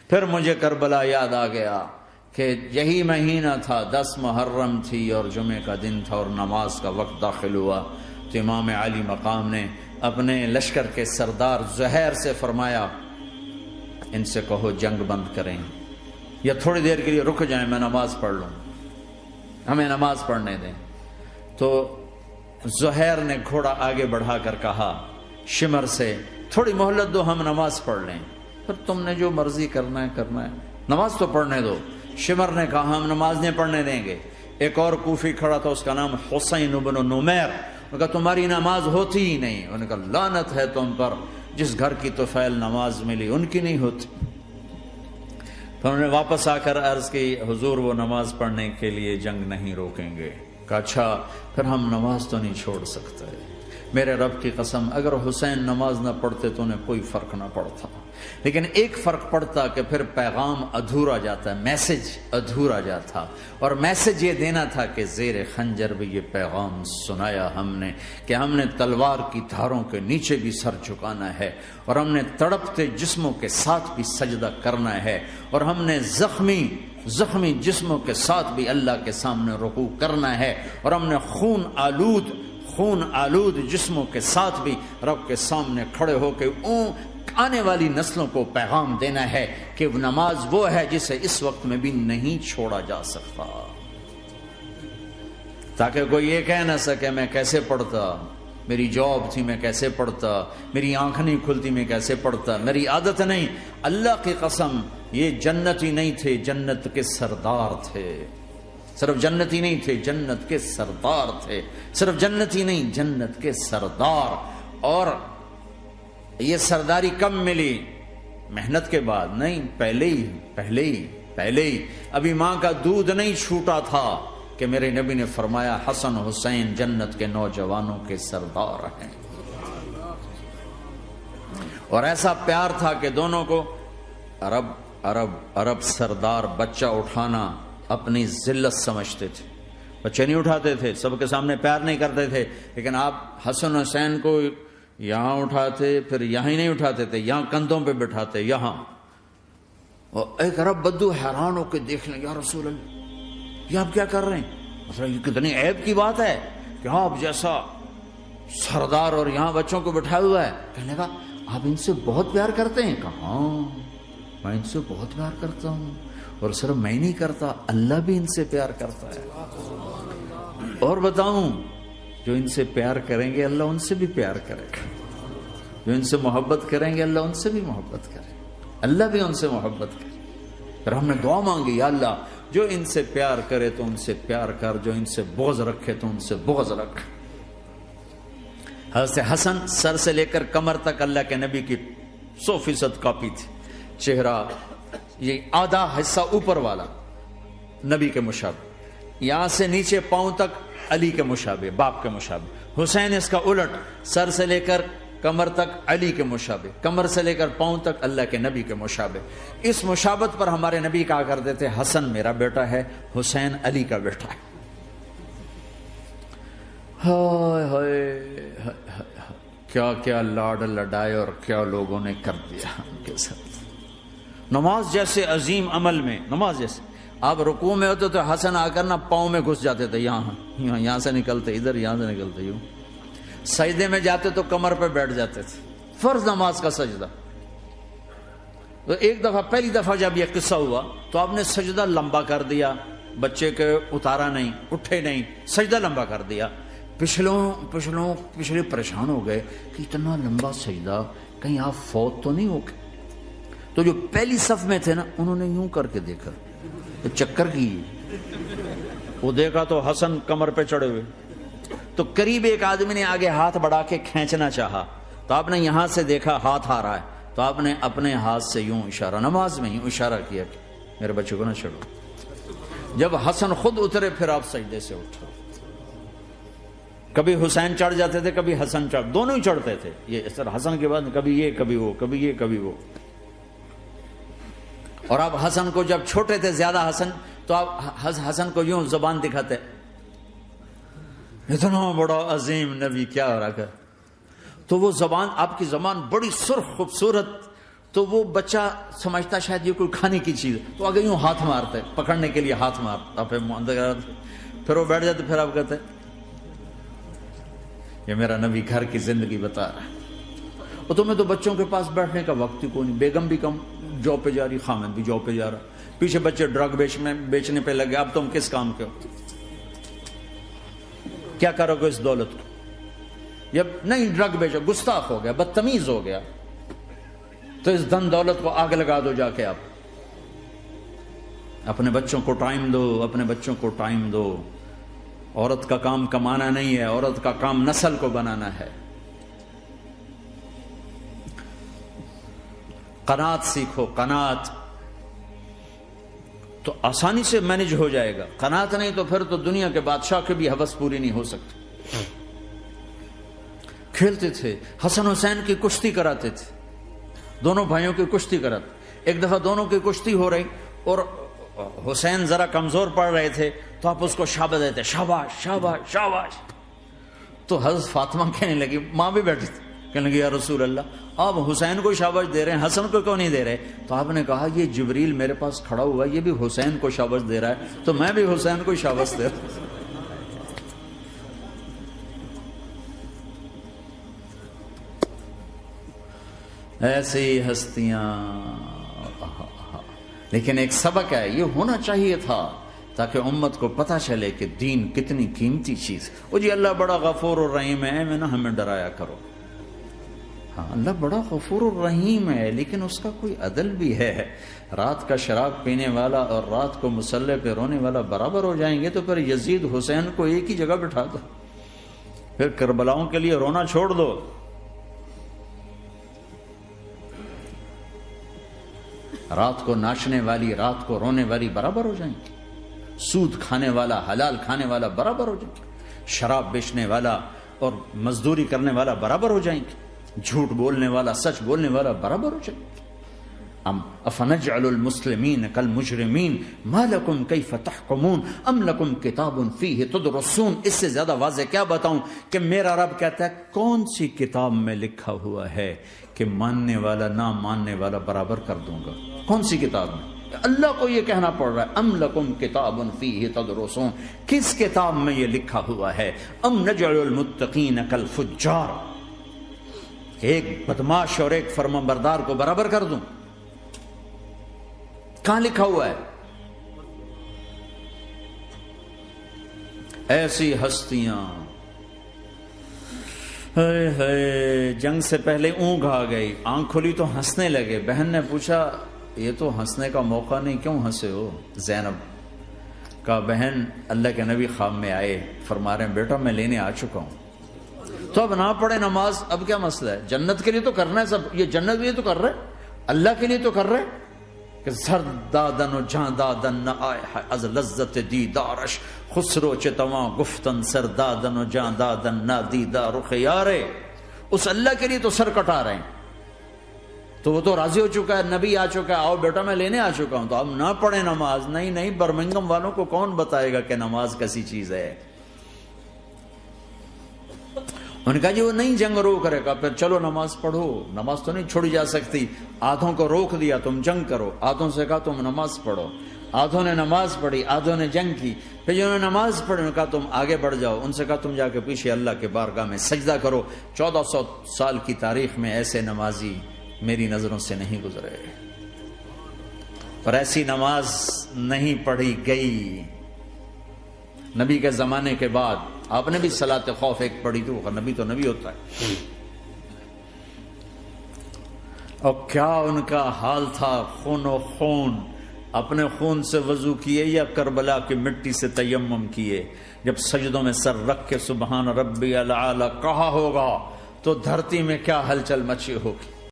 پھر مجھے کربلا یاد آ گیا کہ یہی مہینہ تھا، 10 محرم تھی اور جمعے کا دن تھا اور نماز کا وقت داخل ہوا تو امام علی مقام نے اپنے لشکر کے سردار زہیر سے فرمایا ان سے کہو جنگ بند کریں یا تھوڑی دیر کے لیے رک جائیں، میں نماز پڑھ لوں، ہمیں نماز پڑھنے دیں۔ تو زہیر نے گھوڑا آگے بڑھا کر کہا شمر سے تھوڑی مہلت دو، ہم نماز پڑھ لیں، پھر تم نے جو مرضی کرنا ہے، نماز تو پڑھنے دو۔ شمر نے کہا ہم نماز نہیں پڑھنے دیں گے۔ ایک اور کوفی کھڑا تھا، اس کا نام حسین بن نمیر، انہوں نے کہا تمہاری نماز ہوتی ہی نہیں۔ انہوں نے کہا لعنت ہے تم پر، جس گھر کی طفیل نماز ملی ان کی نہیں ہوتی۔ تو انہوں نے واپس آ کر عرض کی حضور وہ نماز پڑھنے کے لیے جنگ نہیں روکیں گے۔ کہا اچھا پھر ہم نماز تو نہیں چھوڑ سکتے، میرے رب کی قسم اگر حسین نماز نہ پڑھتے تو انہیں کوئی فرق نہ پڑتا، لیکن ایک فرق پڑتا کہ پھر پیغام ادھورا جاتا، میسج ادھورا جاتا، اور میسج یہ دینا تھا کہ زیر خنجر بھی یہ پیغام سنایا ہم نے کہ ہم نے تلوار کی دھاروں کے نیچے بھی سر جھکانا ہے، اور ہم نے تڑپتے جسموں کے ساتھ بھی سجدہ کرنا ہے، اور ہم نے زخمی جسموں کے ساتھ بھی اللہ کے سامنے رکوع کرنا ہے، اور ہم نے خون آلود جسموں کے ساتھ بھی رب کے سامنے کھڑے ہو کے آنے والی نسلوں کو پیغام دینا ہے کہ نماز وہ ہے جسے اس وقت میں بھی نہیں چھوڑا جا سکتا، تاکہ کوئی یہ کہہ نہ سکے میں کیسے پڑھتا، میری جاب تھی میں کیسے پڑھتا، میری آنکھ نہیں کھلتی میں کیسے پڑھتا، میری عادت نہیں۔ اللہ کی قسم یہ جنتی نہیں تھے، جنت کے سردار تھے، صرف جنتی نہیں تھے، جنت کے سردار تھے، صرف جنتی نہیں جنت کے سردار۔ اور یہ سرداری کب ملی؟ محنت کے بعد نہیں، پہلے ہی ابھی ماں کا دودھ نہیں چھوٹا تھا کہ میرے نبی نے فرمایا حسن حسین جنت کے نوجوانوں کے سردار ہیں، اور ایسا پیار تھا کہ دونوں کو عرب سردار بچہ اٹھانا اپنی ذلت سمجھتے تھے، بچے نہیں اٹھاتے تھے، سب کے سامنے پیار نہیں کرتے تھے، لیکن آپ حسن حسین کو یہاں اٹھاتے، پھر یہاں ہی نہیں اٹھاتے تھے، یہاں کندھوں پہ بٹھاتے، یہاں۔ اور ایک عرب بدو حیران ہو کے دیکھ لیں یا رسول اللہ یہ آپ کیا کر رہے ہیں؟ مثلا یہ کتنی عیب کی بات ہے کہ آپ جیسا سردار اور یہاں بچوں کو بٹھایا ہوا ہے۔ کہنے کا آپ ان سے بہت پیار کرتے ہیں؟ کہا ہاں میں ان سے بہت پیار کرتا ہوں، اور صرف میں نہیں کرتا، اللہ بھی ان سے پیار کرتا ہے۔ اور بتاؤں جو ان سے پیار کریں گے اللہ ان سے بھی پیار کرے گا، جو ان سے محبت کریں گے اللہ ان سے بھی محبت کرے، اللہ بھی ان سے محبت کرے۔ پھر ہم نے دعا مانگی یا اللہ جو ان سے پیار کرے تو ان سے پیار کر، جو ان سے بغض رکھے تو ان سے بغض رکھ۔ حضرت حسن سر سے لے کر کمر تک اللہ کے نبی کی 100% کاپی تھی، چہرہ یہ آدھا حصہ اوپر والا نبی کے مشابہ، یہاں سے نیچے پاؤں تک علی کے مشابہ، باپ کے مشابہ۔ حسین اس کا الٹ، سر سے لے کر کمر تک علی کے مشابہ، کمر سے لے کر پاؤں تک اللہ کے نبی کے مشابہ۔ اس مشابہت پر ہمارے نبی کہا کرتے تھے حسن میرا بیٹا ہے، حسین علی کا بیٹا ہے۔ ہائے ہائے کیا کیا لاڈ لڈائے اور کیا لوگوں نے کر دیا ان کے ساتھ۔ نماز جیسے عظیم عمل میں، نماز جیسے آپ رکوع میں ہوتے تو حسن آ کر نا پاؤں میں گھس جاتے تھے، یہاں سے نکلتے ادھر، یہاں سے نکلتے یوں۔ سجدے میں جاتے تو کمر پہ بیٹھ جاتے تھے، فرض نماز کا سجدہ۔ تو ایک دفعہ پہلی دفعہ جب یہ قصہ ہوا تو آپ نے سجدہ لمبا کر دیا، بچے کے اتارا نہیں، اٹھے نہیں، سجدہ لمبا کر دیا۔ پچھلے پریشان ہو گئے کہ اتنا لمبا سجدہ کہیں آپ فوت تو نہیں ہو گئے۔ تو جو پہلی صف میں تھے نا انہوں نے یوں کر کے دیکھا، چکر کی وہ دیکھا تو حسن کمر پہ چڑھے ہوئے، تو قریب ایک آدمی نے آگے ہاتھ بڑھا کے کھینچنا چاہا، تو آپ نے یہاں سے دیکھا ہاتھ آ رہا ہے، تو آپ نے اپنے ہاتھ سے یوں اشارہ، نماز میں یوں اشارہ کیا کہ میرے بچے کو نہ چھوڑو۔ جب حسن خود اترے پھر آپ سجدے سے اٹھے۔ کبھی حسین چڑھ جاتے تھے، کبھی حسن چڑھ، دونوں ہی چڑھتے تھے۔ یہ اس طرح حسن کے بعد کبھی یہ کبھی وہ، کبھی یہ کبھی وہ۔ اور آپ حسن کو جب چھوٹے تھے زیادہ حسن، تو آپ حسن کو یوں زبان دکھاتے، اتنا بڑا عظیم نبی کیا ہو رہا ہے، تو وہ زبان، آپ کی زبان بڑی سرخ خوبصورت، تو وہ بچہ سمجھتا شاید یہ کوئی کھانے کی چیز ہے، تو آگے یوں ہاتھ مارتا ہے، پکڑنے کے لیے ہاتھ مارتا، پھر وہ بیٹھ جاتے، پھر آپ کہتے ہیں یہ میرا نبی گھر کی زندگی بتا رہا ہے۔ اور تمہیں تو بچوں کے پاس بیٹھنے کا وقت ہی کوئی نہیں، بیگم بھی کم جاب پہ جا رہی، خامد بھی جاب پہ جا رہا، پیچھے بچے ڈرگ بیچنے پہ لگے، اب تم کس کام کے ہو؟ کیا کرو گے اس دولت کو؟ جب نہیں ڈرگ بیچو، گستاخ ہو گیا، بدتمیز ہو گیا، تو اس دن دولت کو آگ لگا دو جا کے۔ آپ اپنے بچوں کو ٹائم دو، اپنے بچوں کو ٹائم دو۔ عورت کا کام کمانا نہیں ہے، عورت کا کام نسل کو بنانا ہے۔ قناعت سیکھو، قناعت تو آسانی سے مینج ہو جائے گا، قناعت نہیں تو پھر تو دنیا کے بادشاہ کی بھی ہوس پوری نہیں ہو سکتی۔ کھیلتے تھے، حسن حسین کی کشتی کراتے تھے، دونوں بھائیوں کی کشتی کراتے۔ ایک دفعہ دونوں کی کشتی ہو رہی اور حسین ذرا کمزور پڑ رہے تھے، تو آپ اس کو شاباش دیتے، شاباش شاباش شاباش۔ تو حضرت فاطمہ کہنے لگی، ماں بھی بیٹھی تھی، کہنے لگی یا رسول اللہ آپ حسین کو شاباش دے رہے ہیں، حسن کو کیوں نہیں دے رہے؟ تو آپ نے کہا یہ جبریل میرے پاس کھڑا ہوا ہے، یہ بھی حسین کو شاباش دے رہا ہے، تو میں بھی حسین کو شاباش دے رہا ہوں۔ ایسی ہستیاں، لیکن ایک سبق ہے، یہ ہونا چاہیے تھا تاکہ امت کو پتہ چلے کہ دین کتنی قیمتی چیز۔ وہ جی اللہ بڑا غفور الرحیم ہے، میں نہ ہمیں ڈرایا کرو۔ ہاں اللہ بڑا غفور الرحیم ہے، لیکن اس کا کوئی عدل بھی ہے۔ رات کا شراب پینے والا اور رات کو مصلی پہ رونے والا برابر ہو جائیں گے، تو پھر یزید حسین کو ایک ہی جگہ بٹھا دو، پھر کربلاؤں کے لیے رونا چھوڑ دو۔ رات کو ناچنے والی، رات کو رونے والی برابر ہو جائیں گے، سود کھانے والا، حلال کھانے والا برابر ہو جائیں گے، شراب بیچنے والا اور مزدوری کرنے والا برابر ہو جائیں گے، جھوٹ بولنے والا، سچ بولنے والا برابر ہو جائیں گے۔ افنجعل المسلمین کالمجرمین ما لکم کیف تحکمون ام لکم کتاب فیہ تدرسون۔ اس سے زیادہ واضح کیا بتاؤں کہ میرا رب کہتا ہے کون سی کتاب میں لکھا ہوا ہے کہ ماننے والا نہ ماننے والا برابر کر دوں گا؟ کون سی کتاب میں؟ اللہ کو یہ کہنا پڑ رہا ہے ام لکم کتاب فیہ تدرسون، کس کتاب میں یہ لکھا ہوا ہے؟ ام نجعل المتقین کالفجار، ایک بدماش اور ایک فرمانبردار کو برابر کر دوں؟ کہاں لکھا ہوا ہے؟ ایسی ہستیاں، جنگ سے پہلے اونگ آ گئی، آنکھ کھلی تو ہنسنے لگے۔ بہن نے پوچھا یہ تو ہنسنے کا موقع نہیں، کیوں ہنسے ہو؟ زینب کہا بہن اللہ کے نبی خواب میں آئے، فرما رہے ہیں بیٹا میں لینے آ چکا ہوں، تو اب نہ پڑھے نماز، اب کیا مسئلہ ہے؟ جنت کے لیے تو کرنا ہے سب، یہ جنت کے لیے تو کر رہے، اللہ کے لیے تو کر رہے کہ سر دادن و جان دادن نہ آئے از لذت دیدارش، خسرو چتواں گفتن سر دادن و جان دادن نہ دیدہ رخ یارے۔ اس اللہ کے لیے تو سر کٹا رہے ہیں، تو وہ تو راضی ہو چکا ہے، نبی آ چکا ہے، آؤ بیٹا میں لینے آ چکا ہوں، تو اب نہ پڑھیں نماز۔ نہیں نہیں، برمنگم والوں کو کون بتائے گا کہ نماز کیسی چیز ہے؟ انہوں نے کہا جی وہ نہیں جنگ روک رہے گا، پھر چلو نماز پڑھو، نماز تو نہیں چھوڑی جا سکتی۔ آدھوں کو روک دیا تم جنگ کرو، آدھوں سے کہا تم نماز پڑھو، آدھوں نے نماز پڑھی، آدھوں نے جنگ کی۔ پھر جنہوں نے نماز پڑھی انہوں نے کہا تم آگے بڑھ جاؤ، ان سے کہا تم جا کے پیچھے اللہ کے بارگاہ میں سجدہ کرو۔ 1400 سال کی تاریخ میں ایسے نمازی میری نظروں سے نہیں گزرے، اور ایسی نماز نہیں پڑھی گئی نبی کے زمانے کے بعد۔ آپ نے بھی صلاۃ خوف ایک پڑھی تھی، وہ نبی تو نبی ہوتا ہے، اور کیا ان کا حال تھا، خون و خون، اپنے خون سے وضو کیے یا کربلا کی مٹی سے تیمم کیے؟ جب سجدوں میں سر رکھ کے سبحان ربی الاعلی کہا ہوگا تو دھرتی میں کیا ہلچل مچی ہوگی۔